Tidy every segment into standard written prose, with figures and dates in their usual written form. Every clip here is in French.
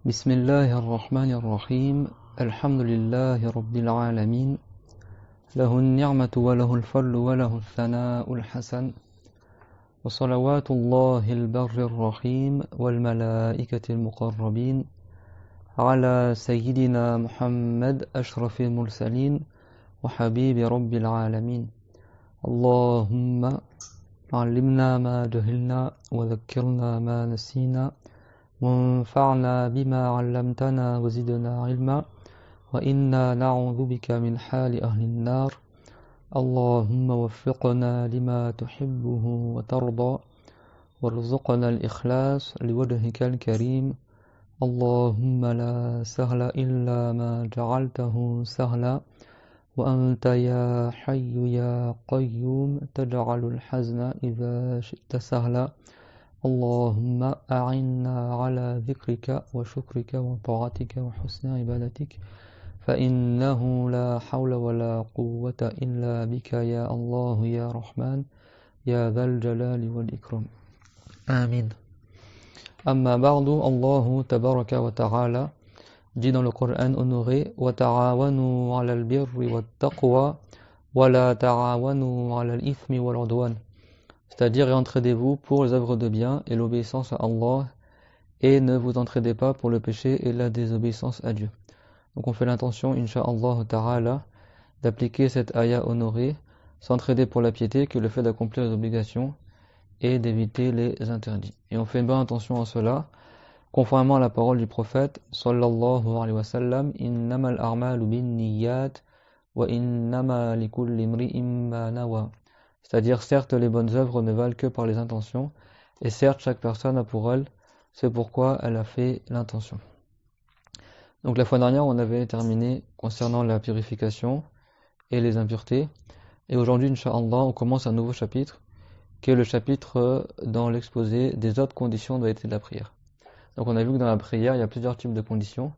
بسم الله الرحمن الرحيم الحمد لله رب العالمين له النعمة وله الفضل وله الثناء الحسن وصلوات الله البر الرحيم والملائكة المقربين على سيدنا محمد أشرف المرسلين وحبيب رب العالمين اللهم علمنا ما جهلنا وذكرنا ما نسينا وانفعنا بما علمتنا وزدنا علما وإنا نعوذ بك من حال أهل النار اللهم وفقنا لما تحبه وترضى وارزقنا الإخلاص لوجهك الكريم اللهم لا سهل إلا ما جعلته سهلا وأنت يا حي يا قيوم تجعل الحزن إذا شئت سهلا اللهم أعنا على ذكرك وشكرك وطاعتك وحسن عبادتك فإنه لا حول ولا قوة إلا بك يا الله يا رحمن يا ذا الجلال والإكرام آمين أما بعد الله تبارك وتعالى dit dans le Coran honoré وتعاونوا على البر والتقوى ولا تعاونوا على الإثم والعدوان c'est-à-dire entraidez-vous pour les œuvres de bien et l'obéissance à Allah et ne vous entraidez pas pour le péché et la désobéissance à Dieu. Donc on fait l'intention, incha'Allah ta'ala, d'appliquer cette ayah honorée, s'entraider pour la piété que le fait d'accomplir les obligations et d'éviter les interdits. Et on fait une bonne intention en cela, conformément à la parole du prophète, sallallahu alayhi wa sallam, innamal a'malu bin niyyat wa innama likulli imri'in ma nawa. C'est-à-dire, certes, les bonnes œuvres ne valent que par les intentions, et certes, chaque personne a pour elle, c'est pourquoi elle a fait l'intention. Donc la fois dernière, on avait terminé concernant la purification et les impuretés, et aujourd'hui, incha'Allah, on commence un nouveau chapitre, qui est le chapitre dans l'exposé des autres conditions de la prière. Donc on a vu que dans la prière, il y a plusieurs types de conditions.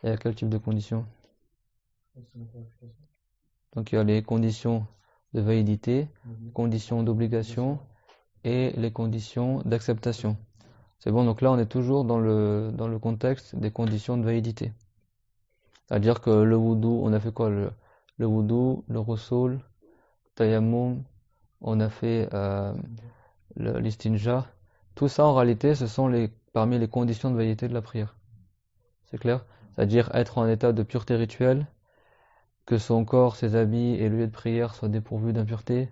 Il y a quel type de conditions? Donc il y a les conditions de validité, conditions d'obligation et les conditions d'acceptation. C'est bon, donc là on est toujours dans le contexte des conditions de validité. C'est-à-dire que le wudu, on a fait quoi? Le wudu, le ghusl, tayammum, on a fait l'istinja. Tout ça en réalité ce sont parmi les conditions de validité de la prière. C'est clair? C'est-à-dire être en état de pureté rituelle, que son corps, ses habits et le lieu de prière soient dépourvus d'impureté,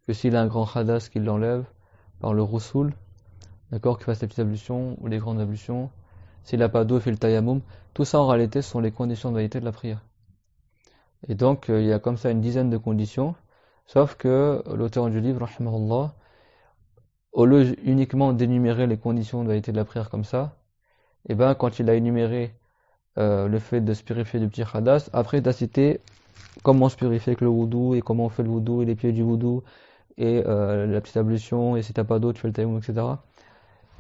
que s'il a un grand khadas, qu'il l'enlève par le ghusl, d'accord, qu'il fasse les petites ablutions ou les grandes ablutions, s'il n'a pas d'eau, il fait le tayammum. Tout ça en réalité sont les conditions de validité de la prière. Et donc il y a comme ça une dizaine de conditions, sauf que l'auteur du livre, rahimahullah, au lieu uniquement d'énumérer les conditions de validité de la prière comme ça, et ben quand il a énuméré le fait de se purifier du petit khadas, après il a cité comment se purifier avec le wudu et comment on fait le wudu et les pieds du wudu et la petite ablution et si t'as pas d'eau tu fais le tayammum, etc.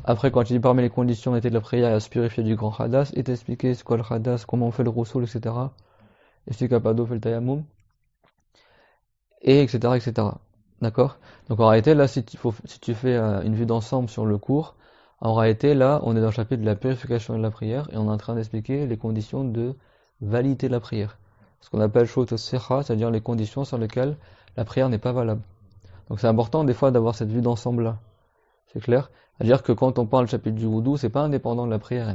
Après quand il dit parmi les conditions de la prière il y a se purifier du grand khadas, et t'expliquer c'est quoi le khadas, comment on fait le ghusl, etc. Et si t'as pas d'eau fais le tayammum et etc. D'accord? Donc en réalité là si tu fais une vue d'ensemble sur le cours, en réalité, là, on est dans le chapitre de la purification de la prière et on est en train d'expliquer les conditions de validité de la prière. Ce qu'on appelle shurut as-sihha, c'est-à-dire les conditions sur lesquelles la prière n'est pas valable. Donc c'est important des fois d'avoir cette vue d'ensemble-là. C'est clair? C'est-à-dire que quand on parle du chapitre du wudu, c'est pas indépendant de la prière.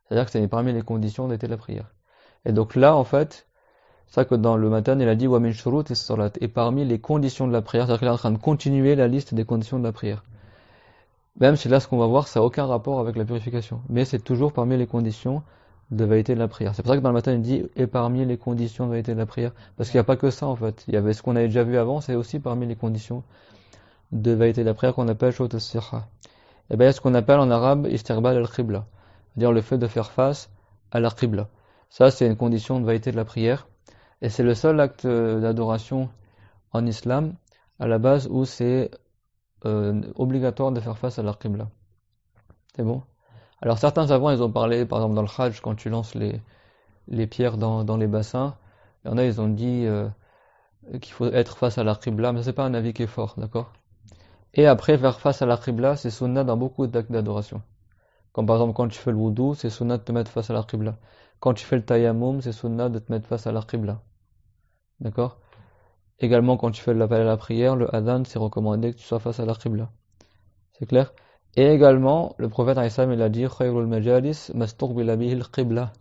C'est-à-dire que c'est parmi les conditions d'été de la prière. Et donc là, en fait, c'est ça que dans le matin, il a dit wa min shurut as-salat. Et parmi les conditions de la prière, c'est-à-dire qu'il est en train de continuer la liste des conditions de la prière. Même si là, ce qu'on va voir, ça n'a aucun rapport avec la purification. Mais c'est toujours parmi les conditions de vérité de la prière. C'est pour ça que dans le matin, il dit et parmi les conditions de vérité de la prière. Parce qu'il n'y a pas que ça en fait. Il y avait ce qu'on avait déjà vu avant, c'est aussi parmi les conditions de vérité de la prière qu'on appelle shurut as-sihha. Et bien il y a ce qu'on appelle en arabe istiqbal al-qibla, c'est-à-dire le fait de faire face à la qibla. Ça c'est une condition de vérité de la prière. Et c'est le seul acte d'adoration en islam à la base où c'est obligatoire de faire face à la qibla. C'est bon? Alors certains savants ils ont parlé par exemple dans le Hajj quand tu lances les pierres dans les bassins. Il y en a, ils ont dit qu'il faut être face à la qibla, mais c'est pas un avis qui est fort, d'accord? Et après, faire face à la qibla, c'est sunnah dans beaucoup d'actes d'adoration. Comme par exemple, quand tu fais le wudu, c'est sunnah de te mettre face à la qibla. Quand tu fais le tayammum, c'est sunnah de te mettre face à la qibla. D'accord? Également, quand tu fais l'appel à la prière, le adhan, c'est recommandé que tu sois face à la qibla. C'est clair? Et également, le prophète il a dit khayrul majalis mastuqbila bihi al-qibla.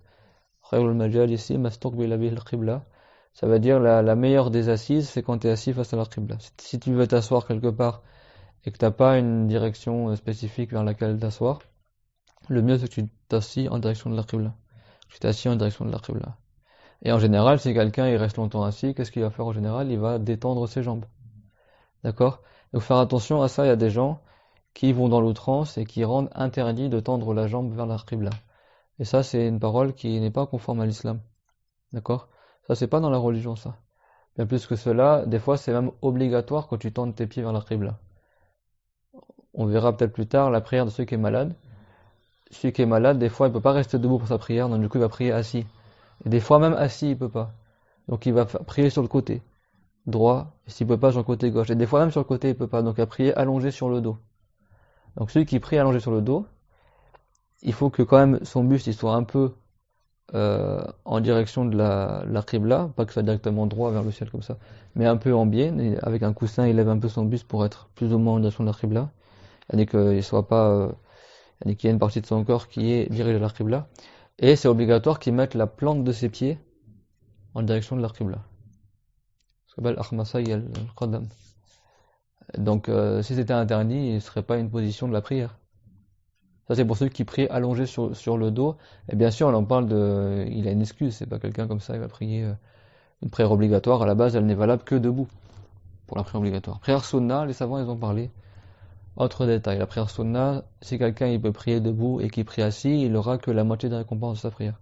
Khayrul majalisi mastuqbila bihi al-qibla. Ça veut dire la meilleure des assises, c'est quand tu es assis face à la qibla. Si tu veux t'asseoir quelque part et que tu n'as pas une direction spécifique vers laquelle t'asseoir, le mieux c'est que tu t'assis en direction de la qibla. Tu t'assis en direction de la qibla. Et en général, si quelqu'un il reste longtemps assis, qu'est-ce qu'il va faire en général? Il va détendre ses jambes. D'accord? Donc faire attention à ça, il y a des gens qui vont dans l'outrance et qui rendent interdit de tendre la jambe vers la qibla. Et ça, c'est une parole qui n'est pas conforme à l'islam. D'accord? Ça, c'est pas dans la religion, ça. Bien plus que cela, des fois, c'est même obligatoire quand tu tends tes pieds vers la qibla. On verra peut-être plus tard la prière de celui qui est malade. Celui qui est malade, des fois, il peut pas rester debout pour sa prière, donc du coup, il va prier assis. Et des fois, même assis, il peut pas. Donc, il va prier sur le côté droit, et s'il peut pas, sur le côté gauche. Et des fois, même sur le côté, il peut pas. Donc, il va prier allongé sur le dos. Donc, celui qui prie allongé sur le dos, il faut que quand même son buste, il soit un peu en direction de la qibla, pas que ce soit directement droit vers le ciel comme ça, mais un peu en biais, et avec un coussin, il lève un peu son buste pour être plus ou moins en direction de la qibla. C'est-à-dire qu'il soit pas, qu'il y ait une partie de son corps qui est dirigée vers la qibla. Et c'est obligatoire qu'il mette la plante de ses pieds en direction de la qibla. Ça s'appelle Ahmasay al-Qadam. Donc, si c'était interdit, il ne serait pas une position de la prière. Ça, c'est pour ceux qui prient allongés sur le dos. Et bien sûr, on en parle de, il a une excuse, c'est pas quelqu'un comme ça, il va prier une prière obligatoire. À la base, elle n'est valable que debout pour la prière obligatoire. Prière sunna, les savants, ils ont parlé. Autre détail, la prière sunna, si quelqu'un il peut prier debout et qu'il prie assis, il aura que la moitié des récompenses de sa prière.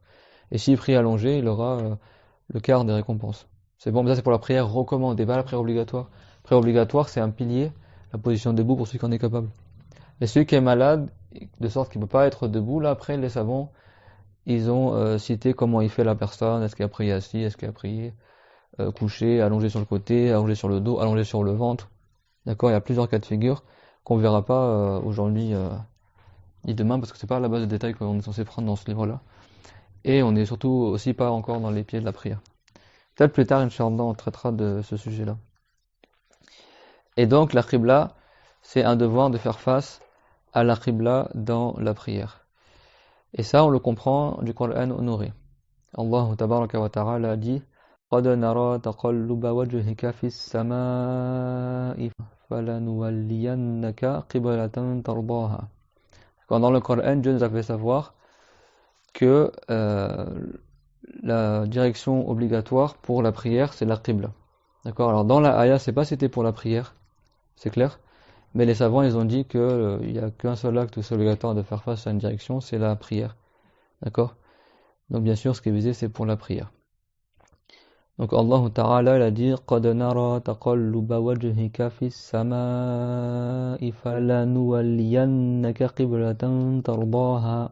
Et s'il prie allongé, il aura le quart des récompenses. C'est bon, mais ça c'est pour la prière recommandée, pas la prière obligatoire. La prière obligatoire, c'est un pilier, la position debout pour celui qui en est capable. Et celui qui est malade, de sorte qu'il ne peut pas être debout, là après les savants, ils ont cité comment il fait la personne, est-ce qu'il a prié assis, est-ce qu'il a prié couché, allongé sur le côté, allongé sur le dos, allongé sur le ventre. D'accord, il y a plusieurs cas de figure qu'on ne verra pas aujourd'hui ni demain parce que c'est pas la base de détails qu'on est censé prendre dans ce livre-là. Et on n'est surtout aussi pas encore dans les pieds de la prière. Peut-être plus tard, Inch'Allah, on traitera de ce sujet-là. Et donc la qibla, c'est un devoir de faire face à la qibla dans la prière. Et ça, on le comprend du Coran honoré. Allah tabaraka wa ta'ala dit قَدْ نَرَى تَقَلُّبَ وَجْهِكَ فِي السَّمَاءِ فَلَنُوَلِّيَنَّكَ قِبْلَةً تَرْضَاهَا. Dans le Coran, Dieu nous a fait savoir que la direction obligatoire pour la prière, c'est la qibla. D'accord? Alors dans la ayah, c'est pas cité pour la prière, c'est clair? Mais les savants, ils ont dit que il y a qu'un seul acte où c'est obligatoire de faire face à une direction, c'est la prière. D'accord? Donc bien sûr, ce qui est visé, c'est pour la prière. Donc Allah Ta'ala il a dit قَدْ نَرَى تَقَلُّبَ وَجْهِكَ فِي السَّمَاءِ فَلَنُوَلِّيَنَّكَ قِبْلَةً تَرْضَاهَا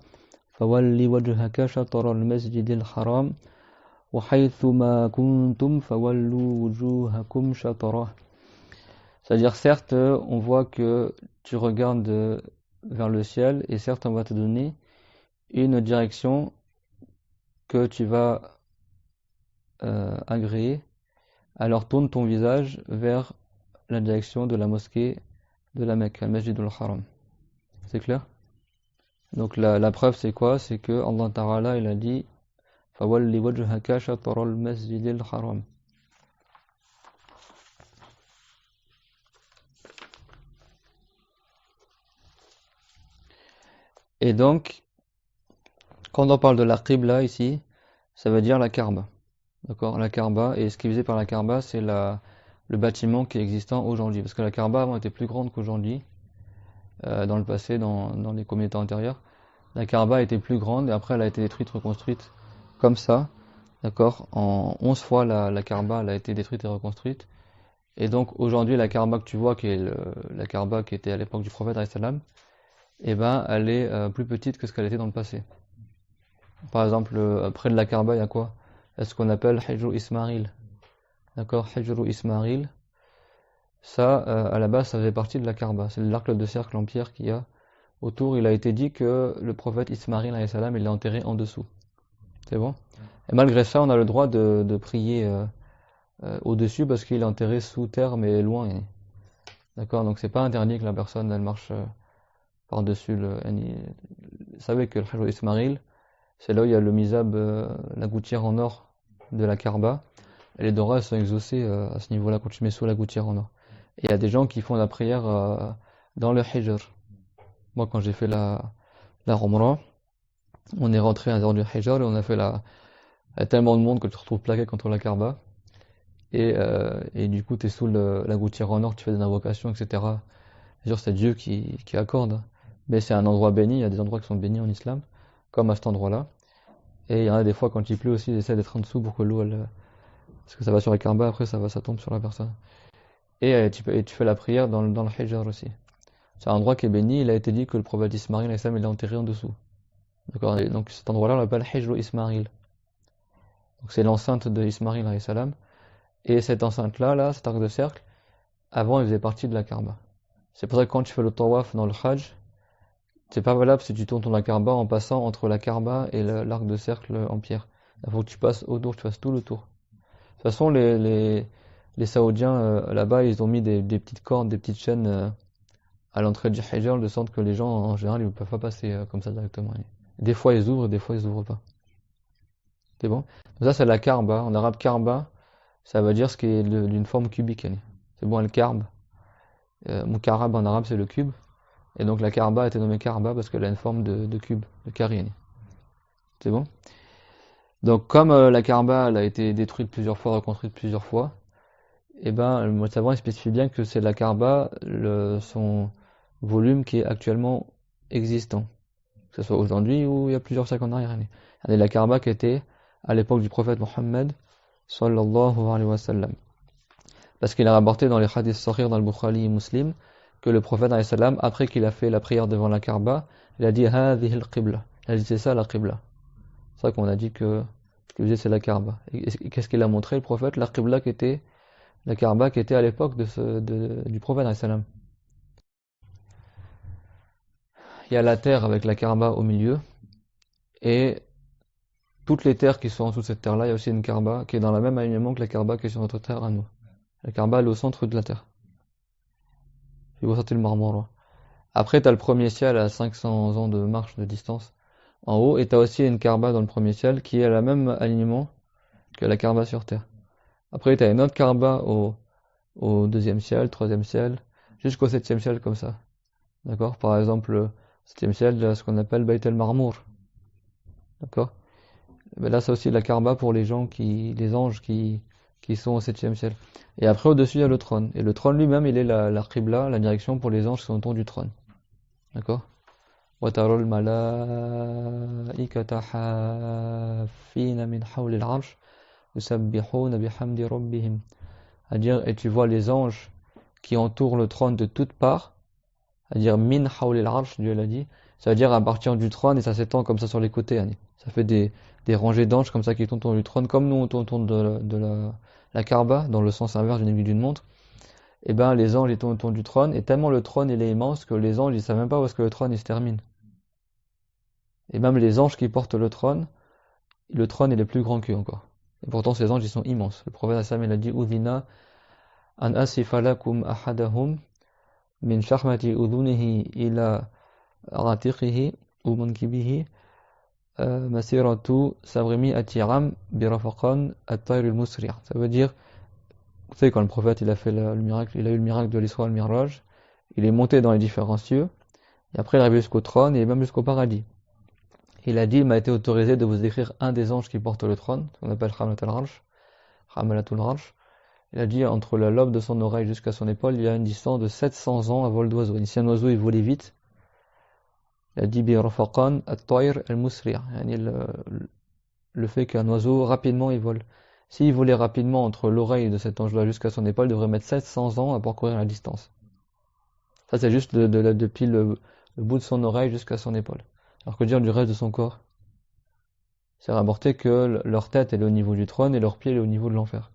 فَوَلِّ وَجْهَكَ شَطْرَ الْمَسْجِدِ الْحَرَامِ وَحَيْثُ مَا كُنْتُمْ فَوَلُّوا وُجُوهَكُمْ شَطْرَهُ. C'est-à-dire certes, on voit que tu regardes vers le ciel et certes on va te donner une direction que tu vas agréer, alors tourne ton visage vers la direction de la mosquée de la Mecque, al-Masjid al-Haram. C'est clair? Donc la preuve c'est quoi? C'est que Allah Ta'ala il a dit فَوَلِّ وَجْهَكَ شَطْرَ الْمَسْجِدِ الْحَرَامِ. Et donc, Quand on parle de la Qibla ici, ça veut dire la Kaaba. D'accord? La Kaaba, et ce qui est visé par la Kaaba, c'est le bâtiment qui est existant aujourd'hui. Parce que la Kaaba avant était plus grande qu'aujourd'hui, dans le passé, dans les communautés antérieures. La Kaaba était plus grande et après elle a été détruite, reconstruite comme ça. D'accord? En 11 fois la Kaaba elle a été détruite et reconstruite. Et donc aujourd'hui la Kaaba que tu vois, qui est la Kaaba qui était à l'époque du prophète alayhi salam, eh ben elle est plus petite que ce qu'elle était dans le passé. Par exemple, près de la Kaaba, il y a quoi? Il y a ce qu'on appelle Hijru Ismail. D'accord? Hijru Ismail. Ça, à la base, ça faisait partie de la Kaaba. C'est l'arc de cercle en pierre qu'il y a autour. Il a été dit que le prophète Ismail, alayhi salam, il est enterré en dessous. C'est bon? Et malgré ça, on a le droit de prier au-dessus parce qu'il est enterré sous terre, mais loin. D'accord? Donc c'est pas interdit que la personne, elle marche par-dessus Vous savez que le Hijru Ismail, c'est là où il y a le mizab, la gouttière en or de la Kaaba. Et les Doras sont exaucés à ce niveau-là quand tu mets sous la gouttière en or. Et il y a des gens qui font la prière dans le Hijr. Moi, quand j'ai fait la Umrah, on est rentré à l'heure du Hijr et on a fait il y a tellement de monde que tu te retrouves plaqué contre la Kaaba. Et du coup, tu es sous la gouttière en or, tu fais des invocations, etc. Bien sûr, c'est Dieu qui accorde. Mais c'est un endroit béni, il y a des endroits qui sont bénis en islam, comme à cet endroit-là. Et il y en a des fois, quand il pleut aussi, ils essaient d'être en dessous pour que l'eau, parce que ça va sur la Kaaba, après ça tombe sur la personne. Et tu fais la prière dans le Hijr aussi. C'est un endroit qui est béni, il a été dit que le prophète Ismaïl, il est enterré en dessous. D'accord? Et donc cet endroit-là, on l'appelle Hijru Ismaïl. Donc c'est l'enceinte de Ismaïl, alayhi salam. Et cette enceinte-là, cet arc de cercle, avant, il faisait partie de la Kaaba. C'est pour ça que quand tu fais le tawaf dans le Hajj, c'est pas valable si tu tournes la Kaaba en passant entre la Kaaba et l'arc de cercle en pierre. Il faut que tu passes autour, tu fasses tout le tour. De toute façon, les Saoudiens, là-bas, ils ont mis des petites cordes, des petites chaînes à l'entrée du Hijr, de sorte que les gens, en général, ils ne peuvent pas passer comme ça directement. Des fois, ils ouvrent, des fois, ils ouvrent pas. C'est bon? Donc ça, c'est la Kaaba. En arabe, Kaaba, ça veut dire ce qui est d'une forme cubique. C'est bon, le Karb. Mukarab en arabe, c'est le cube. Et donc la Kaaba a été nommée Kaaba parce qu'elle a une forme de cube, de carré. C'est bon? Donc comme la Kaaba elle a été détruite plusieurs fois, reconstruite plusieurs fois, et ben le savant il spécifie bien que c'est la Kaaba, son volume qui est actuellement existant. Que ce soit aujourd'hui ou il y a plusieurs siècles en arrière. Elle est la Kaaba qui était à l'époque du prophète Mohammed sallallahu alayhi wa sallam. Parce qu'il a rapporté dans les hadiths sahih dans le Bukhari et Muslim que le prophète alayhi salam, après qu'il a fait la prière devant la Kaaba, il a dit hadhihi al-qibla. Il a dit c'est ça la qibla. C'est ça qu'on a dit que ce qu'il faisait c'est la Kaaba. Et qu'est-ce qu'il a montré le prophète? La qibla qui était la Kaaba qui était à l'époque du prophète alayhi salam. Il y a la terre avec la Kaaba au milieu et toutes les terres qui sont en dessous de cette terre-là, il y a aussi une Kaaba qui est dans le même alignement que la Kaaba qui est sur notre terre à nous. La Kaaba elle est au centre de la terre. Si vous sentez le marmore. Après, tu as le premier ciel à 500 ans de marche de distance en haut, et tu as aussi une Kaaba dans le premier ciel qui est à la même alignement que la Kaaba sur terre. Après, tu as une autre Kaaba au deuxième ciel, troisième ciel, jusqu'au septième ciel comme ça. D'accord? Par exemple, le septième ciel, il y a ce qu'on appelle Bayt el-Marmour. D'accord? Mais là, c'est aussi la Kaaba pour les anges qui sont au septième ciel. Et après, au-dessus, il y a le trône. Et le trône lui-même, il est la Qibla, la direction pour les anges qui sont autour du trône. D'accord? وَتَرَى الْمَلَائِكَةَ حَافِّينَ مِنْ حَوْلِ الْعَرْشِ يُسَبِّحُونَ بِحَمْدِ رَبِّهِمْ. C'est-à-dire, et tu vois les anges qui entourent le trône de toutes parts, c'est-à-dire min hawli al-arsh, Dieu l'a dit, ça veut dire à partir du trône et ça s'étend comme ça sur les côtés. Ça fait des rangées d'anges comme ça qui tournent autour du trône, comme nous on tourne de la Kaaba, dans le sens inverse d'une aiguille d'une montre. Et ben les anges ils tournent autour du trône, et tellement le trône il est immense que les anges ils savent même pas où est-ce que le trône il se termine. Et même les anges qui portent le trône il est plus grand qu'eux encore. Et pourtant ces anges ils sont immenses. Le prophète Hassan il a dit Udhina an asifa lakum ahadahum min shahmati udhunihi ila ratiqihi ou mankibihi masiratu sabrimi atiram birafaqan at-tayr al-musri'. Ça veut dire, vous savez, quand le prophète il a fait le miracle, il a eu le miracle de l'Isra al-Miraj, il est monté dans les différents cieux, et après il est arrivé jusqu'au trône et même jusqu'au paradis. il a dit, il m'a été autorisé de vous écrire un des anges qui porte le trône, qu'on appelle Hamalatul Arsh. Il a dit, entre la lobe de son oreille jusqu'à son épaule, il y a une distance de 700 ans à vol d'oiseau. Et si un oiseau, il volait vite, il a dit, bi rafaqan at-tayr al-musri', le fait qu'un oiseau, rapidement, il vole. S'il volait rapidement entre l'oreille de cet ange-là jusqu'à son épaule, il devrait mettre 700 ans à parcourir la distance. Ça, c'est juste depuis le bout de son oreille jusqu'à son épaule. Alors que dire du reste de son corps? C'est rapporté que leur tête elle est au niveau du trône et leur pied est au niveau de l'enfer.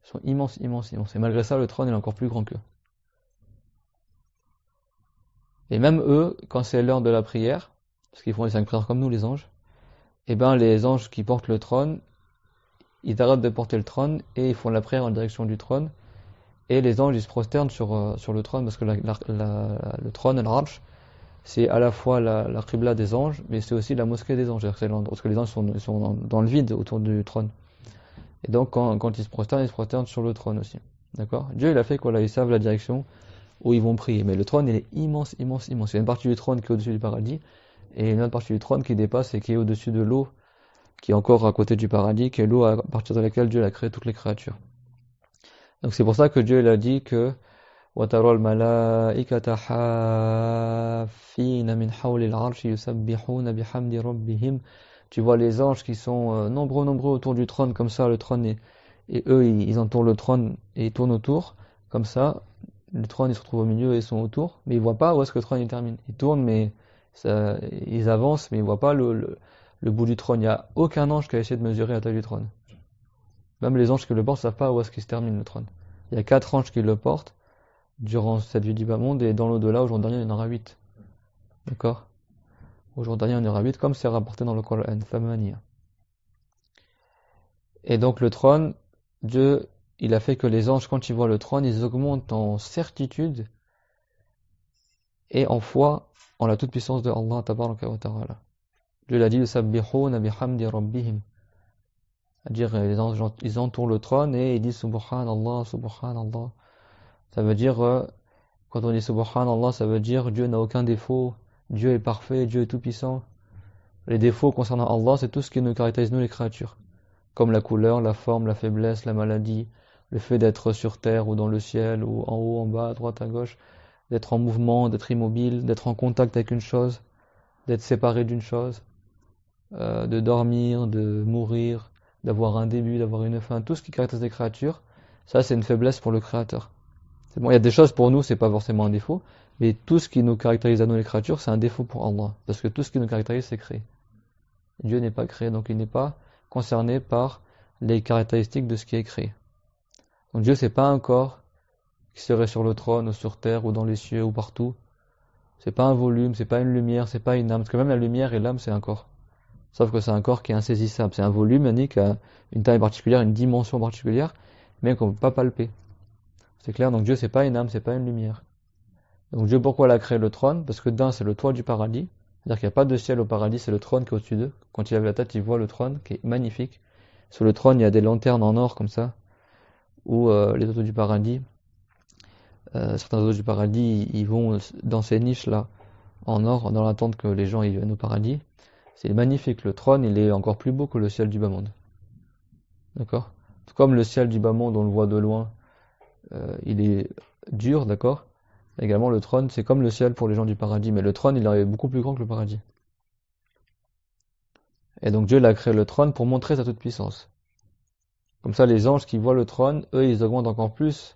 Ils sont immenses, immenses, immenses. Et malgré ça, le trône est encore plus grand qu'eux. Et même eux, quand c'est l'heure de la prière, parce qu'ils font les 5 prières comme nous, les anges, et ben les anges qui portent le trône, ils arrêtent de porter le trône et ils font la prière en direction du trône. Et les anges, ils se prosternent sur le trône parce que le trône, l'arche, c'est à la fois la qibla des anges, mais c'est aussi la mosquée des anges. Parce que les anges sont dans le vide autour du trône. Et donc, quand ils se prosternent sur le trône aussi. D'accord? Dieu, il a fait ils savent la direction où ils vont prier. Mais le trône, il est immense, immense, immense. Il y a une partie du trône qui est au-dessus du paradis, et une autre partie du trône qui dépasse et qui est au-dessus de l'eau, qui est encore à côté du paradis, qui est l'eau à partir de laquelle Dieu a créé toutes les créatures. Donc c'est pour ça que Dieu il a dit que وَتَرَى الْمَلَائِكَةَ حَافِّينَ مِنْ حَوْلِ الْعَرْشِ يُسَبِّحُونَ بِحَمْدِ رَبِّهِمْ. Tu vois les anges qui sont nombreux autour du trône, comme ça le trône et eux ils entourent le trône et ils tournent autour, comme ça le trône il se retrouve au milieu et ils sont autour, mais ils voient pas où est-ce que le trône il termine. Ils tournent mais ils avancent mais ils voient pas le bout du trône. Il n'y a aucun ange qui a essayé de mesurer la taille du trône. Même les anges qui le portent ne savent pas où est-ce qu'il se termine le trône. Il y a 4 anges qui le portent durant cette vie du bas monde, et dans l'au-delà, au jour dernier, il y en aura 8. D'accord? Au jour dernier, il y en aura 8, comme c'est rapporté dans le Coran, Thamaniya. Et donc le trône, Dieu, il a fait que les anges, quand ils voient le trône, ils augmentent en certitude et en foi en la toute-puissance de Allah Tabaraka wa Ta'ala. Dieu l'a dit, yusabbihuna bihamdi rabbihim. C'est-à-dire, les anges, ils entourent le trône et ils disent Subhanallah, Subhanallah. Ça veut dire, quand on dit Subhanallah, ça veut dire Dieu n'a aucun défaut, Dieu est parfait, Dieu est tout puissant. Les défauts concernant Allah, c'est tout ce qui nous caractérise, nous les créatures. Comme la couleur, la forme, la faiblesse, la maladie, le fait d'être sur terre ou dans le ciel, ou en haut, en bas, à droite, à gauche, d'être en mouvement, d'être immobile, d'être en contact avec une chose, d'être séparé d'une chose, de dormir, de mourir, d'avoir un début, d'avoir une fin, tout ce qui caractérise les créatures, ça c'est une faiblesse pour le Créateur. C'est bon, il y a des choses pour nous, c'est pas forcément un défaut, mais tout ce qui nous caractérise à nous les créatures, c'est un défaut pour Allah, parce que tout ce qui nous caractérise, c'est créé. Dieu n'est pas créé, donc il n'est pas concerné par les caractéristiques de ce qui est créé. Donc Dieu, c'est pas un corps qui serait sur le trône, ou sur terre, ou dans les cieux, ou partout. C'est pas un volume, c'est pas une lumière, c'est pas une âme, parce que même la lumière et l'âme, c'est un corps. Sauf que c'est un corps qui est insaisissable. C'est un volume unique à une taille particulière, une dimension particulière, mais qu'on ne peut pas palper. C'est clair, donc Dieu c'est pas une âme, c'est pas une lumière. Donc Dieu pourquoi il a créé le trône? Parce que d'un c'est le toit du paradis, c'est-à-dire qu'il n'y a pas de ciel au paradis, c'est le trône qui est au-dessus d'eux. Quand il lève la tête, il voit le trône qui est magnifique. Sur le trône il y a des lanternes en or comme ça, où les oiseaux du paradis, certains oiseaux du paradis, ils vont dans ces niches là, en or, dans l'attente que les gens y viennent au paradis. C'est magnifique, le trône il est encore plus beau que le ciel du bas monde. D'accord? Comme le ciel du bas monde, on le voit de loin, il est dur, d'accord? Également le trône, c'est comme le ciel pour les gens du paradis, mais le trône il est beaucoup plus grand que le paradis. Et donc Dieu il a créé le trône pour montrer sa toute-puissance. Comme ça les anges qui voient le trône, eux ils augmentent encore plus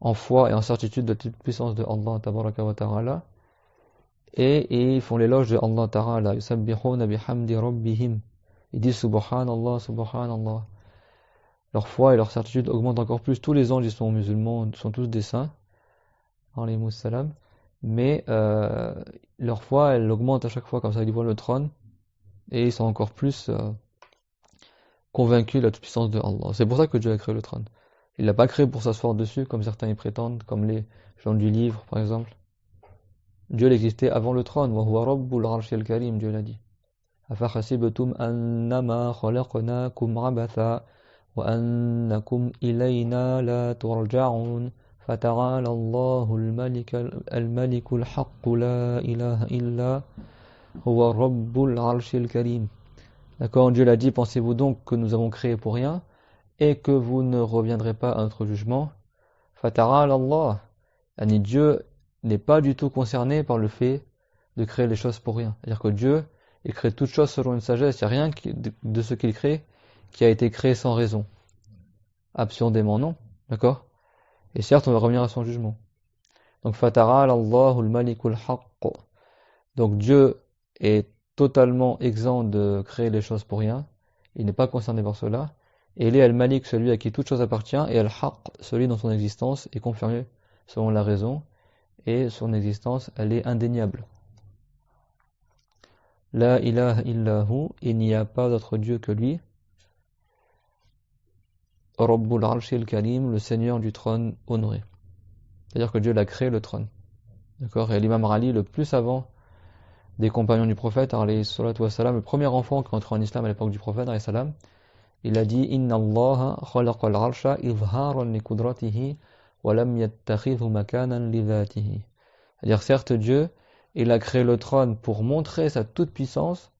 en foi et en certitude de la toute-puissance de Allah Tabaraka wa Ta'ala. Et ils font l'éloge de Allah Ta'ala. Yusabbihuna bihamdi rabbihim. Ils disent Subhanallah, Subhanallah. Leur foi et leur certitude augmentent encore plus. Tous les anges, ils sont musulmans, ils sont tous des saints. Alayhimus salam. Mais leur foi, elle augmente à chaque fois. Comme ça, ils voient le trône. Et ils sont encore plus convaincus de la toute-puissance de Allah. C'est pour ça que Dieu a créé le trône. Il l'a pas créé pour s'asseoir dessus, comme certains y prétendent, comme les gens du livre, par exemple. Dieu existait avant le trône. Wa huwa rabbul arshil karim, Dieu l'a dit. أفحسبتم أنما خلقناكم عبثا وأنكم إلينا لا ترجعون فتعالى الله الملك الحق لا إله إلا huwa rabbul arshil karim. D'accord, Dieu l'a dit, pensez-vous donc que nous avons créé pour rien et que vous ne reviendrez pas à notre jugement? Fata'ala Allah. Yani Dieu n'est pas du tout concerné par le fait de créer les choses pour rien. C'est-à-dire que Dieu, il crée toutes choses selon une sagesse. Il n'y a rien de ce qu'il crée qui a été créé sans raison. Absurdément non. D'accord? Et certes, on va revenir à son jugement. Donc, Fata'ala Allahul Malikul Haqq. Donc, Dieu est totalement exempt de créer les choses pour rien. Il n'est pas concerné par cela. Et il est Al-Malik, celui à qui toute chose appartient, et Al-Haqq, celui dont son existence est confirmée selon la raison, et son existence, elle est indéniable. La ilaha illahu, il n'y a pas d'autre Dieu que lui. Rabbul Arshil Karim, le Seigneur du trône honoré. C'est-à-dire que Dieu l'a créé le trône. D'accord? Et l'imam Ali, le plus savant des compagnons du prophète, alayhi salatu wassalam, le premier enfant qui est entré en islam à l'époque du prophète, alayhi salam, il a dit Inna Allah khalaqa al-arsha izharan li qudratihi wa lam yattakhidhu makanan li dhatihi. C'est-à-dire, certes, Dieu, il a créé le trône pour montrer sa toute-puissance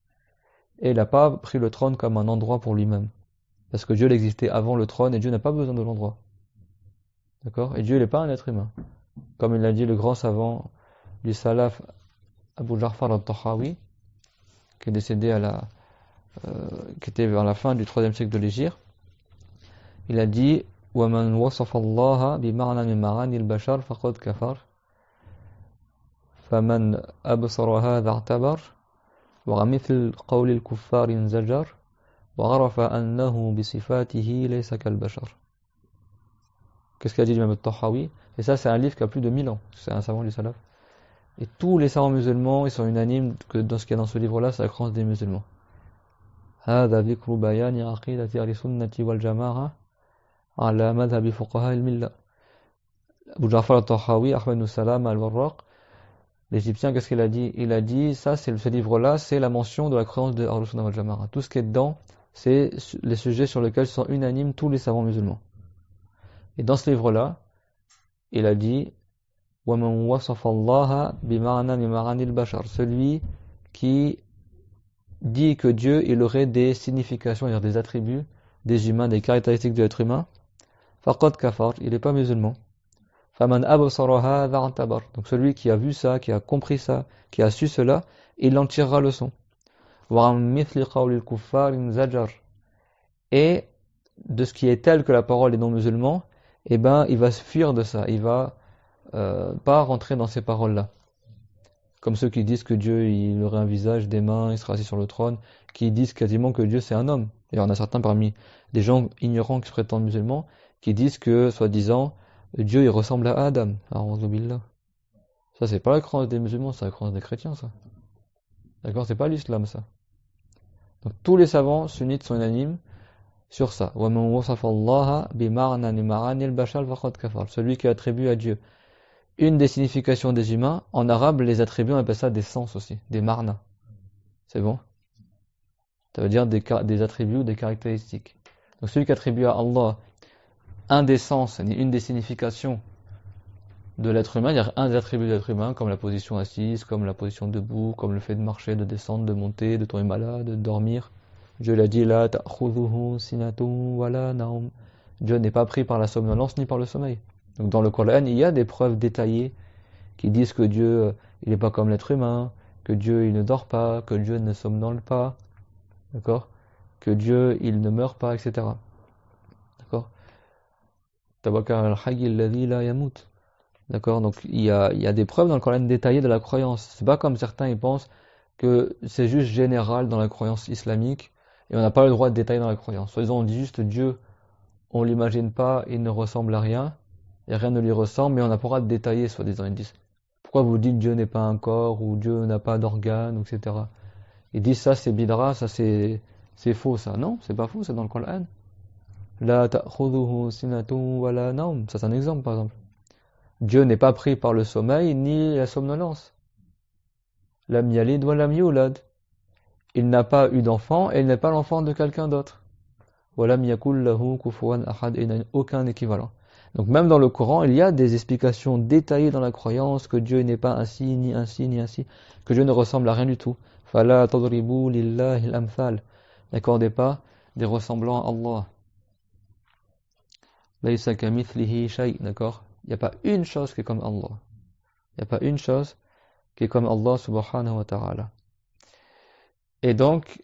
et il n'a pas pris le trône comme un endroit pour lui-même. Parce que Dieu existait avant le trône et Dieu n'a pas besoin de l'endroit. D'accord? Et Dieu n'est pas un être humain. Comme il l'a dit le grand savant du Salaf, Abu Ja'far al-Tahawi, qui est décédé qui était vers la fin du 3e siècle de l'Hégire, il a dit وَمَنْ وَصَفَ اللَّهَ بِمَعْنَى مِنْ مَعَانِي الْبَشَرِ فَقَدْ كَفَرَ فَمَنْ أَبْصَرَ هَذَا اعْتَبَرَ وَمِثْلَ قَوْلِ الْكُفَّارِ انزَجَرَ وَعَرَفَ أَنَّهُ بِصِفَاتِهِ لَيْسَ كَالْبَشَرِ. Qu'est-ce qu'a dit l'imam al-Tahawi? Et ça, c'est un livre qui a plus de 1000 ans. C'est un savant du Salaf. Et tous les savants musulmans, ils sont unanimes que dans ce qu'il y a dans ce livre-là, c'est la croyance des musulmans. هذا ذكر بيان عقيدة أهل السنة والجماعة على مذهب فقهاء الملة. Abu Ja'far al-Tahawi, Ahmed ibn Salam al-Warraq, l'Égyptien, qu'est-ce qu'il a dit? Il a dit, ce livre-là, c'est la mention de la croyance de Ahl Sunnah wal Jama'a. Tout ce qui est dedans, c'est les sujets sur lesquels sont unanimes tous les savants musulmans. Et dans ce livre-là, il a dit وَمَنْ وَصَفَ اللَّهَ بِمَعْنَى مِنْ مَعَانِي الْبَشَرِ. Celui qui dit que Dieu, il aurait des significations, c'est-à-dire des attributs des humains, des caractéristiques de l'être humain, faqad kafar, il n'est pas musulman. Faman absara hadha i'tabar. Donc celui qui a vu ça, qui a compris ça, qui a su cela, il en tirera leçon. Wa mithli qawli al-kuffar inzajar. Et de ce qui est tel que la parole des non-musulmans, eh ben, il va se fuir de ça, il va pas rentrer dans ces paroles-là. Comme ceux qui disent que Dieu, il aurait un visage, des mains, il sera assis sur le trône, qui disent quasiment que Dieu c'est un homme. Et il y en a certains parmi des gens ignorants qui se prétendent musulmans, qui disent que, soi-disant, Dieu il ressemble à Adam. A'udhu billah. Ça c'est pas la croyance des musulmans, c'est la croyance des chrétiens ça. D'accord? C'est pas l'islam ça. Donc tous les savants sunnites sont unanimes sur ça. Celui qui attribue à Dieu une des significations des humains, en arabe, les attributs, on appelle ça des sens aussi, des marna. C'est bon? Ça veut dire des attributs ou des caractéristiques. Donc celui qui attribue à Allah un des sens, une des significations de l'être humain, il y a un des attributs de l'être humain, comme la position assise, comme la position debout, comme le fait de marcher, de descendre, de monter, de tomber malade, de dormir. Dieu l'a dit, la ta'khudhuhu sinatun wala naum. Dieu n'est pas pris par la somnolence ni par le sommeil. Donc dans le Coran, il y a des preuves détaillées qui disent que Dieu, il n'est pas comme l'être humain, que Dieu, il ne dort pas, que Dieu ne somnole pas, d'accord? Que Dieu, il ne meurt pas, etc. D'accord? Tawakkal al-hayy alladhi la yamut. D'accord? Donc il y a des preuves dans le Coran détaillées de la croyance. C'est pas comme certains ils pensent que c'est juste général dans la croyance islamique et on n'a pas le droit de détailler dans la croyance. Soit disant on dit juste Dieu, on l'imagine pas, il ne ressemble à rien. Et rien ne lui ressemble, mais on n'a pas le droit de détailler, soi-disant. Ils disent, pourquoi vous dites Dieu n'est pas un corps, ou Dieu n'a pas d'organes, etc. Ils disent ça c'est bidra, ça c'est faux ça. Non, c'est pas faux, c'est dans le Coran. La ta'khudhuhu sinatun wala naum. Ça c'est un exemple par exemple. Dieu n'est pas pris par le sommeil, ni la somnolence. Lam yalid wa lam yulad. Il n'a pas eu d'enfant, et il n'est pas l'enfant de quelqu'un d'autre. Wa lam yakul lahu kufuwan ahad. Il n'a aucun équivalent. Donc même dans le Coran, il y a des explications détaillées dans la croyance que Dieu n'est pas ainsi, ni ainsi, ni ainsi, que Dieu ne ressemble à rien du tout. فَلَا تَضْرِبُوا لِلَّهِ الْأَمْثَالِ. N'accordez pas des ressemblants à Allah. لَيْسَ كَمِثْلِهِ شَيْءٍ. D'accord? Il n'y a pas une chose qui est comme Allah. Il n'y a pas une chose qui est comme Allah subhanahu wa ta'ala. Et donc,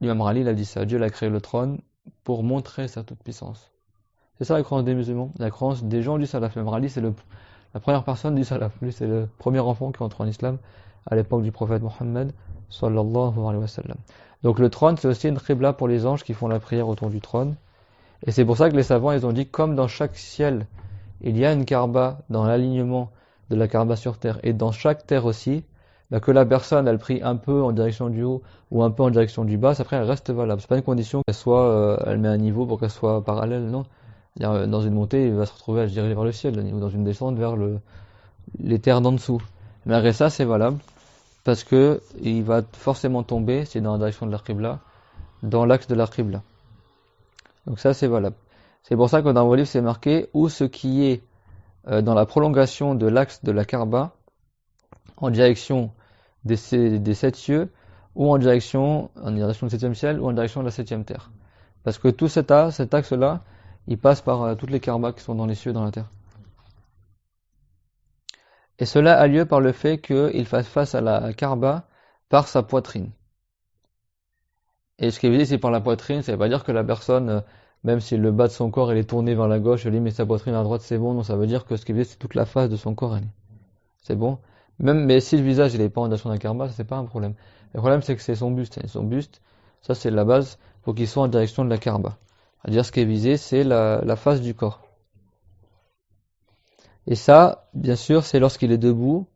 l'imam Ali il a dit ça. Dieu a créé le trône pour montrer sa toute-puissance. C'est ça la croyance des musulmans, la croyance des gens du salaf. L'imam Ali, c'est la première personne du salaf. Lui, c'est le premier enfant qui entre en islam à l'époque du prophète Mohammed sallallahu alayhi wa sallam. Donc le trône, c'est aussi une qibla pour les anges qui font la prière autour du trône. Et c'est pour ça que les savants, ils ont dit, comme dans chaque ciel, il y a une Kaaba dans l'alignement de la Kaaba sur terre, et dans chaque terre aussi, bah, que la personne, elle prie un peu en direction du haut ou un peu en direction du bas, après elle reste valable. C'est pas une condition qu'elle soit, elle met un niveau pour qu'elle soit parallèle, non. Dans une montée, il va se retrouver à se diriger vers le ciel, ou dans une descente vers les terres d'en dessous. Mais après ça, c'est valable, parce que il va forcément tomber, si dans la direction de la Qibla, dans l'axe de la Qibla. Donc ça, c'est valable. C'est pour ça que dans vos livres, c'est marqué, ou ce qui est dans la prolongation de l'axe de la Kaaba, en direction des 7 cieux, ou en direction du 7e ciel, ou en direction de la 7e terre. Parce que tout cet axe-là, il passe par toutes les Kaabas qui sont dans les cieux et dans la terre. Et cela a lieu par le fait qu'il fasse face à la Kaaba par sa poitrine. Et ce qui est visé, c'est par la poitrine, ça ne veut pas dire que la personne, même si le bas de son corps il est tourné vers la gauche, lui met sa poitrine à droite, c'est bon. Non, ça veut dire que ce qui est visé, c'est toute la face de son corps. C'est bon. Mais si le visage il est pas en direction de la Kaaba, c'est pas un problème. Le problème, c'est que c'est son buste. Et son buste, ça c'est la base, pour qu'il soit en direction de la Kaaba. C'est-à-dire, ce qui est visé, c'est la face du corps. Et ça, bien sûr, c'est lorsqu'il est debout,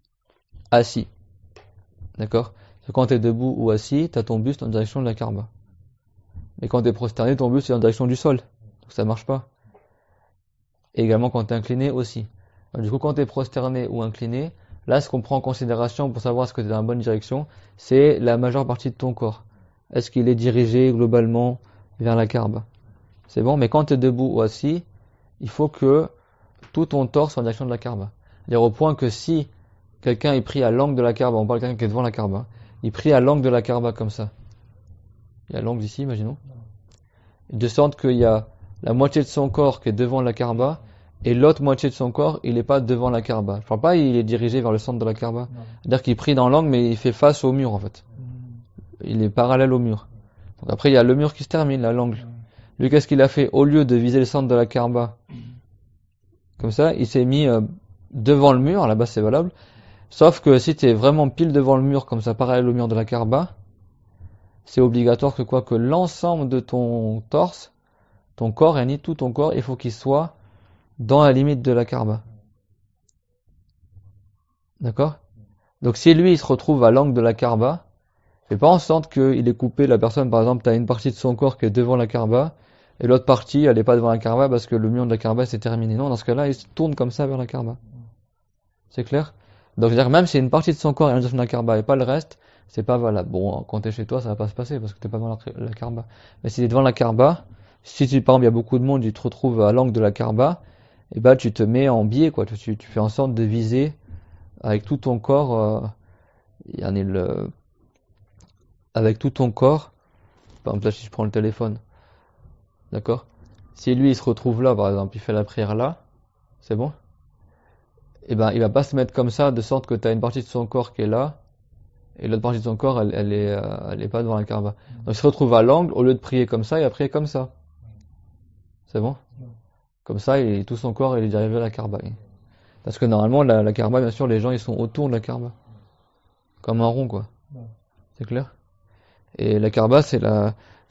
assis. D'accord? Quand tu es debout ou assis, tu as ton buste en direction de la Kaaba. Mais quand tu es prosterné, ton buste est en direction du sol. Donc ça marche pas. Et également quand tu es incliné aussi. Alors, du coup, quand tu es prosterné ou incliné, là, ce qu'on prend en considération pour savoir ce que tu es dans la bonne direction, c'est la majeure partie de ton corps. Est-ce qu'il est dirigé globalement vers la Kaaba? C'est bon, mais quand tu es debout ou assis, il faut que tout ton torse soit en direction de la Kaaba. C'est-à-dire au point que si quelqu'un est pris à l'angle de la Kaaba, on parle de quelqu'un qui est devant la Kaaba, il est pris à l'angle de la Kaaba comme ça. Il y a l'angle ici, imaginons. De sorte qu'il y a la moitié de son corps qui est devant la Kaaba, et l'autre moitié de son corps, il n'est pas devant la Kaaba. Je parle pas, il est dirigé vers le centre de la Kaaba. C'est-à-dire qu'il est pris dans l'angle, mais il fait face au mur, en fait. Il est parallèle au mur. Donc après, il y a le mur qui se termine, là, l'angle. Lui, qu'est-ce qu'il a fait? Au lieu de viser le centre de la Kaaba, comme ça, il s'est mis devant le mur, là-bas c'est valable. Sauf que si tu es vraiment pile devant le mur, comme ça, parallèle au mur de la Kaaba, c'est obligatoire que l'ensemble de ton torse, ton corps, et tout ton corps, il faut qu'il soit dans la limite de la Kaaba. D'accord? Donc si lui, il se retrouve à l'angle de la Kaaba, fais pas en sorte qu'il ait coupé la personne, par exemple, tu as une partie de son corps qui est devant la Kaaba, et l'autre partie, elle n'est pas devant la Kaaba parce que le mur de la Kaaba s'est terminé. Non, dans ce cas-là, il se tourne comme ça vers la Kaaba. C'est clair? Donc, c'est-à-dire, même si une partie de son corps est en direction de la Kaaba et pas le reste, c'est pas valable. Bon, quand t'es chez toi, ça va pas se passer parce que t'es pas devant la Kaaba. Mais si t'es devant la Kaaba, si par exemple, il y a beaucoup de monde, tu te retrouves à l'angle de la Kaaba, et bah, tu te mets en biais, quoi. Tu fais en sorte de viser avec tout ton corps, avec tout ton corps. Par exemple, là, si je prends le téléphone, d'accord? Si lui, il se retrouve là, par exemple, il fait la prière là, c'est bon? Et ben, il va pas se mettre comme ça, de sorte que tu as une partie de son corps qui est là, et l'autre partie de son corps, elle est pas devant la Kaaba. Donc, il se retrouve à l'angle, au lieu de prier comme ça, il va prier comme ça. C'est bon? Comme ça, tout son corps, il est dirigé vers la Kaaba. Parce que normalement, la Kaaba, bien sûr, les gens, ils sont autour de la Kaaba. Comme un rond, quoi. C'est clair? Et la Kaaba, c'est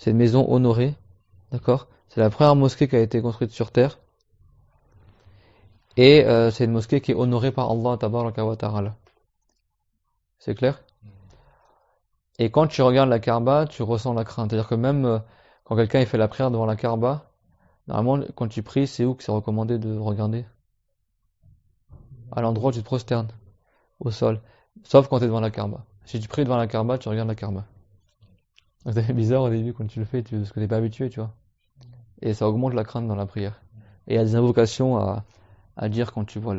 une maison honorée. D'accord? C'est la première mosquée qui a été construite sur terre. Et c'est une mosquée qui est honorée par Allah tabaraka wa ta'ala. C'est clair? Et quand tu regardes la Kaaba, tu ressens la crainte. C'est-à-dire que même quand quelqu'un il fait la prière devant la Kaaba, normalement quand tu pries, c'est où que c'est recommandé de regarder? À l'endroit où tu te prosternes, au sol. Sauf quand tu es devant la Kaaba. Si tu pries devant la Kaaba, tu regardes la Kaaba. C'est bizarre au début quand tu le fais, parce que tu n'es pas habitué, tu vois. Et ça augmente la crainte dans la prière. Et il y a des invocations à dire quand tu vois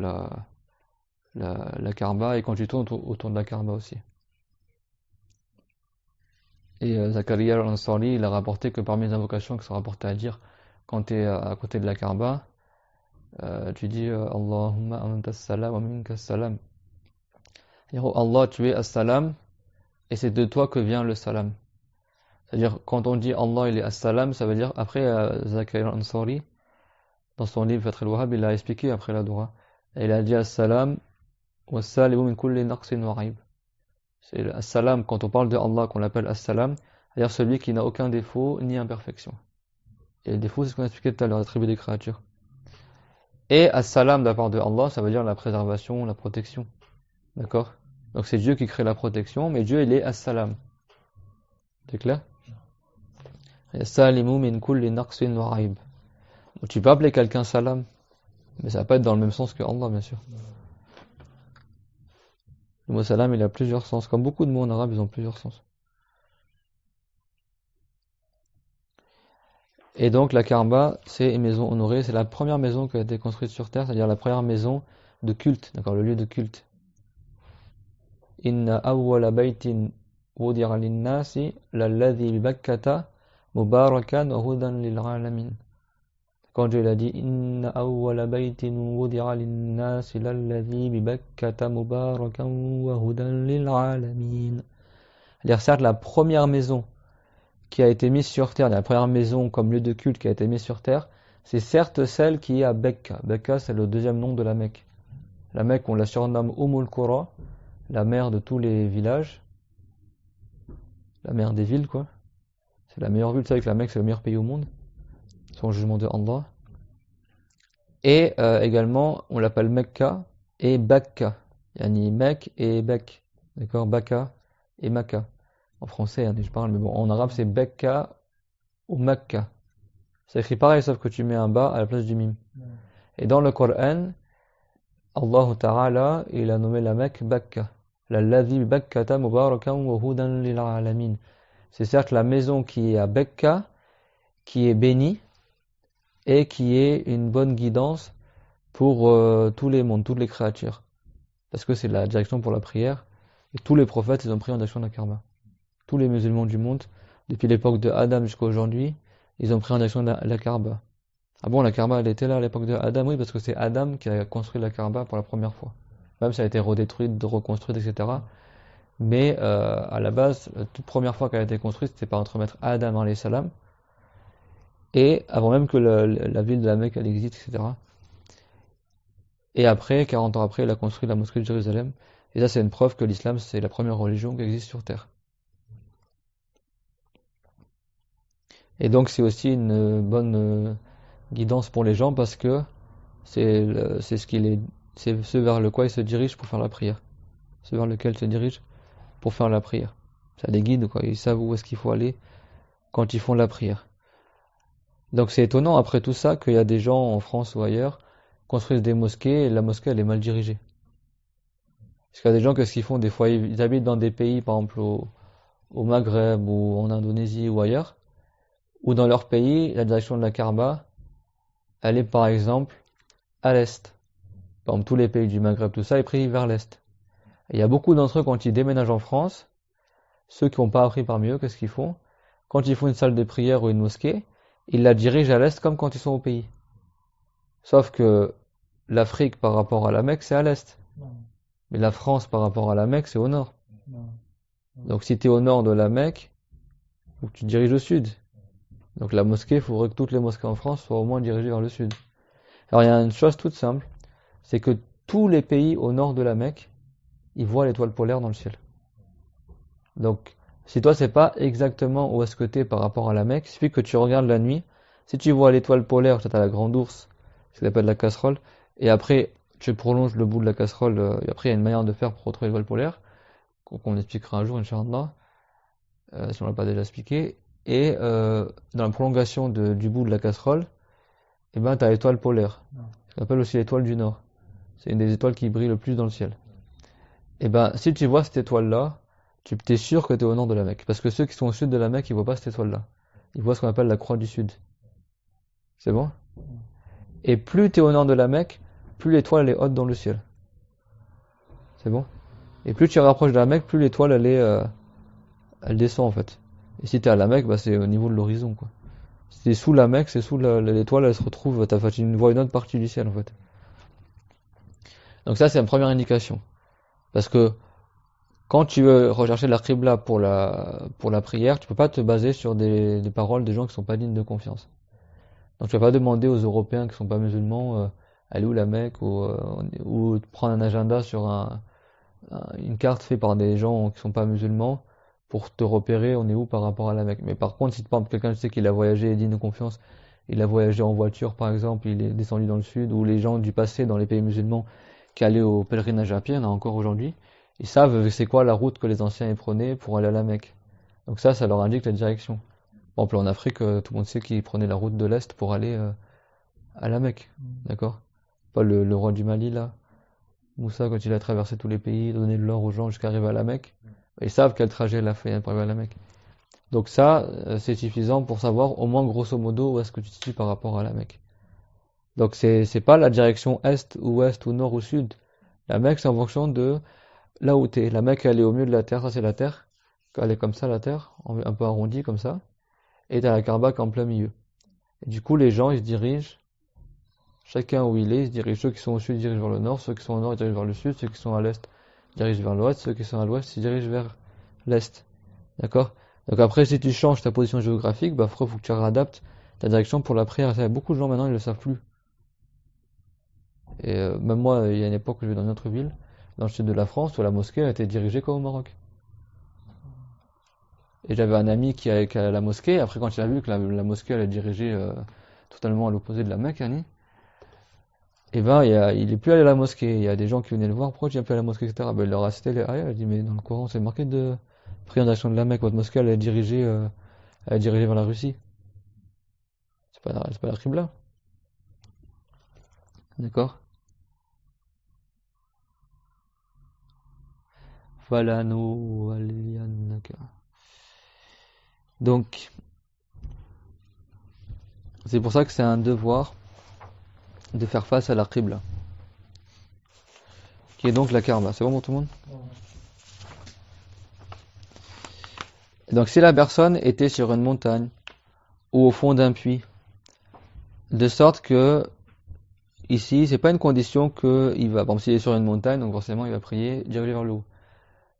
la Kaaba et quand tu tournes autour de la Kaaba aussi. Et Zakaria al-Ansari, il a rapporté que parmi les invocations qui sont rapportées à dire quand tu es à côté de la Kaaba, tu dis Allahumma anta salam wa minka salam. C'est-à-dire, oh Allah, tu es as-salam, et c'est de toi que vient le salam. C'est-à-dire, quand on dit Allah, il est as-salam, ça veut dire, après, Zakaria al-Ansari, dans son livre Fath al-Wahhab, il a expliqué après la Doura. Et il a dit as-salam wa salimu min kulli naqsin wa aib. C'est as-salam, quand on parle de Allah, qu'on l'appelle as-salam, c'est-à-dire celui qui n'a aucun défaut ni imperfection. Et le défaut, c'est ce qu'on a expliqué tout à l'heure, l'attribut des créatures. Et as-salam de la part de Allah, ça veut dire la préservation, la protection. D'accord? Donc c'est Dieu qui crée la protection, mais Dieu, il est as-salam. C'est clair? Salimu min kulli naqsin wa aib. Tu peux appeler quelqu'un salam, mais ça va pas être dans le même sens que Allah, bien sûr. Le mot salam, il a plusieurs sens. Comme beaucoup de mots en arabe, ils ont plusieurs sens. Et donc la Kaaba, c'est une maison honorée, c'est la première maison qui a été construite sur terre, c'est-à-dire la première maison de culte, d'accord, le lieu de culte. Inna awwala baytin wudi'a lin-nasi lalladhi bi Bakkata mubarakan wa hudan lil alamin. Quand Dieu l'a dit Inna awwala baytin wudi'a lin-nasi lalladhi bi Bakkata mubarakan wa hudan lil alamin. C'est-à-dire certes la première maison qui a été mise sur terre, la première maison comme lieu de culte qui a été mise sur terre, c'est certes celle qui est à Bekka. Bekka, c'est le deuxième nom de la Mecque. La Mecque, on la surnomme Ummul Qura, la mère de tous les villages, la mère des villes, quoi. C'est la meilleure ville, vous savez que la Mecque, c'est le meilleur pays au monde, selon le jugement de Allah. Et également, on l'appelle Mecca et Bakka. Yani Mecque et Bek. D'accord, Bakka et Makka. En français, hein, je parle, mais bon, en arabe, c'est Bekka ou Makka. C'est écrit pareil, sauf que tu mets un bas à la place du mim. Et dans le Coran, Allah Ta'ala, il a nommé la Mecque Bakka. Lalladhi Bakkata mubarakan wa hudan lil alamin. C'est certes la maison qui est à Bekka, qui est bénie, et qui est une bonne guidance pour tous les mondes, toutes les créatures. Parce que c'est la direction pour la prière. Et tous les prophètes, ils ont pris en direction de la Kaaba. Tous les musulmans du monde, depuis l'époque de Adam jusqu'à aujourd'hui, ils ont pris en direction de la Kaaba. Ah bon, la Kaaba, elle était là à l'époque de Adam? Oui, parce que c'est Adam qui a construit la Kaaba pour la première fois. Même si elle a été redétruite, reconstruite, etc. Mais à la base, la toute première fois qu'elle a été construite, c'était par notre maître Adam alayhi salam. Et avant même que la ville de la Mecque elle existe, etc. Et après, 40 ans après, il a construit la mosquée de Jérusalem. Et ça, c'est une preuve que l'islam, c'est la première religion qui existe sur Terre. Et donc, c'est aussi une bonne guidance pour les gens parce que c'est ce vers le quoi ils se dirigent pour faire la prière. Ce vers lequel ils se dirigent pour faire la prière. Ça les guide, quoi. Ils savent où est-ce qu'il faut aller quand ils font la prière. Donc c'est étonnant après tout ça qu'il y a des gens en France ou ailleurs construisent des mosquées et la mosquée elle est mal dirigée. Parce qu'il y a des gens qu'est-ce qu'ils font des fois ils habitent dans des pays par exemple au Maghreb ou en Indonésie ou ailleurs où dans leur pays la direction de la Kaaba elle est par exemple à l'est. Par exemple tous les pays du Maghreb tout ça est pris vers l'est. Et il y a beaucoup d'entre eux quand ils déménagent en France, ceux qui n'ont pas appris parmi eux qu'est-ce qu'ils font? Quand ils font une salle de prière ou une mosquée, ils la dirigent à l'est comme quand ils sont au pays. Sauf que l'Afrique par rapport à la Mecque, c'est à l'est. Mais la France par rapport à la Mecque, c'est au nord. Donc si tu es au nord de la Mecque, faut que tu te diriges au sud. Donc la mosquée, il faudrait que toutes les mosquées en France soient au moins dirigées vers le sud. Alors il y a une chose toute simple, c'est que tous les pays au nord de la Mecque, ils voient l'étoile polaire dans le ciel. Donc si toi c'est pas exactement où est-ce que t'es par rapport à la Mecque, il suffit que tu regardes la nuit, si tu vois l'étoile polaire, tu as la grande ours, ce qu'on appelle la casserole, et après tu prolonges le bout de la casserole, et après il y a une manière de faire pour retrouver l'étoile polaire, qu'on expliquera un jour, Inch'Allah, si on l'a pas déjà expliqué, et dans la prolongation du bout de la casserole, et ben tu as l'étoile polaire, ce qu'on appelle aussi l'étoile du Nord. C'est une des étoiles qui brille le plus dans le ciel. Et ben si tu vois cette étoile-là, tu es sûr que tu es au nord de la Mecque. Parce que ceux qui sont au sud de la Mecque, ils voient pas cette étoile-là. Ils voient ce qu'on appelle la croix du sud. C'est bon? Et plus tu es au nord de la Mecque, plus l'étoile est haute dans le ciel. C'est bon? Et plus tu rapproches de la Mecque, plus l'étoile elle descend en fait. Et si t'es à la Mecque, bah c'est au niveau de l'horizon, quoi. Si t'es sous la Mecque, c'est sous l'étoile, elle se retrouve, tu vois une autre partie du ciel, en fait. Donc ça, c'est une première indication. Parce que quand tu veux rechercher la Qibla pour la prière, tu peux pas te baser sur des paroles de gens qui sont pas dignes de confiance. Donc tu vas pas demander aux Européens qui sont pas musulmans, elle est où la Mecque, ou prendre un agenda sur une carte faite par des gens qui sont pas musulmans pour te repérer on est où par rapport à la Mecque. Mais par contre, si par exemple quelqu'un tu sais qu'il a voyagé et digne de confiance, il a voyagé en voiture par exemple, il est descendu dans le sud, ou les gens du passé dans les pays musulmans qui allaient au pèlerinage à pied, il y en a encore aujourd'hui, ils savent c'est quoi la route que les anciens y prenaient pour aller à la Mecque. Donc ça leur indique la direction. Par exemple en Afrique, tout le monde sait qu'ils prenaient la route de l'Est pour aller à la Mecque. D'accord? Pas le roi du Mali là. Moussa, quand il a traversé tous les pays, donné de l'or aux gens jusqu'à arriver à la Mecque, ils savent quel trajet il a fait pour arriver à la Mecque. Donc ça, c'est suffisant pour savoir au moins grosso modo où est-ce que tu te situes par rapport à la Mecque. Donc c'est pas la direction est ou ouest ou nord ou sud. La Mecque, c'est en fonction de là où t'es. La Mecque, elle est au milieu de la terre, ça c'est la terre. Elle est comme ça, la terre, un peu arrondie comme ça. Et t'as la Kaaba qui est en plein milieu. Et du coup, les gens, ils se dirigent, chacun où il est, ils se dirigent. Ceux qui sont au sud, ils dirigent vers le nord. Ceux qui sont au nord, ils dirigent vers le sud. Ceux qui sont à l'est, ils dirigent vers l'ouest. Ceux qui sont à l'ouest, ils dirigent vers l'est. D'accord? Donc après, si tu changes ta position géographique, bah, faut que tu réadaptes ta direction pour la prière. Ça, beaucoup de gens maintenant, ils le savent plus. Et même moi, il y a une époque où je vais dans une autre ville, dans le sud de la France, où la mosquée a été dirigée comme au Maroc. Et j'avais un ami qui a la mosquée. Après, quand il a vu que la mosquée elle est dirigée totalement à l'opposé de la Mecque, Annie, et ben, il est plus allé à la mosquée. Il y a des gens qui venaient le voir. Pourquoi tu viens plus à la mosquée, etc. Ben, il leur a cité les ayats. Il a dit, mais dans le Coran, c'est marqué de prier en direction de la Mecque. Votre mosquée, elle est dirigée vers la Russie. C'est pas la Qibla. D'accord? Donc, c'est pour ça que c'est un devoir de faire face à la Qibla, qui est donc la Kaaba. C'est bon pour tout le monde? Et donc, si la personne était sur une montagne ou au fond d'un puits, de sorte que ici, c'est pas une condition que il va. Par exemple, s'il est sur une montagne, donc forcément, il va prier dirigé vers le haut.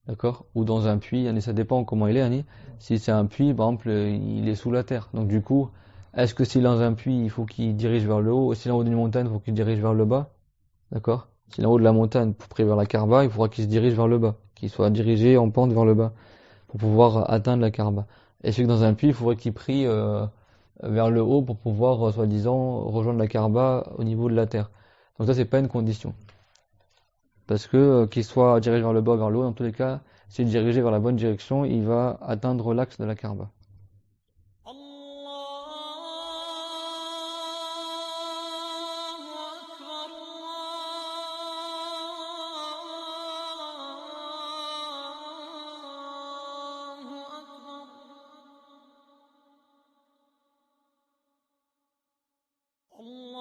D'accord? Ou dans un puits, ça dépend comment il est, Annie. Si c'est un puits, par exemple, il est sous la terre. Donc du coup, est-ce que s'il est dans un puits, il faut qu'il dirige vers le haut, ou s'il est en haut d'une montagne, il faut qu'il dirige vers le bas? D'accord? S'il est en haut de la montagne pour prier vers la Kaaba, il faudra qu'il se dirige vers le bas, qu'il soit dirigé en pente vers le bas, pour pouvoir atteindre la Kaaba. Et celui qui est dans un puits, il faudrait qu'il prie vers le haut pour pouvoir, soi-disant, rejoindre la Kaaba au niveau de la terre. Donc ça, c'est pas une condition. Parce que qu'il soit dirigé vers le bas ou vers le haut, dans tous les cas, s'il est dirigé vers la bonne direction, il va atteindre l'axe de la Kaaba. الله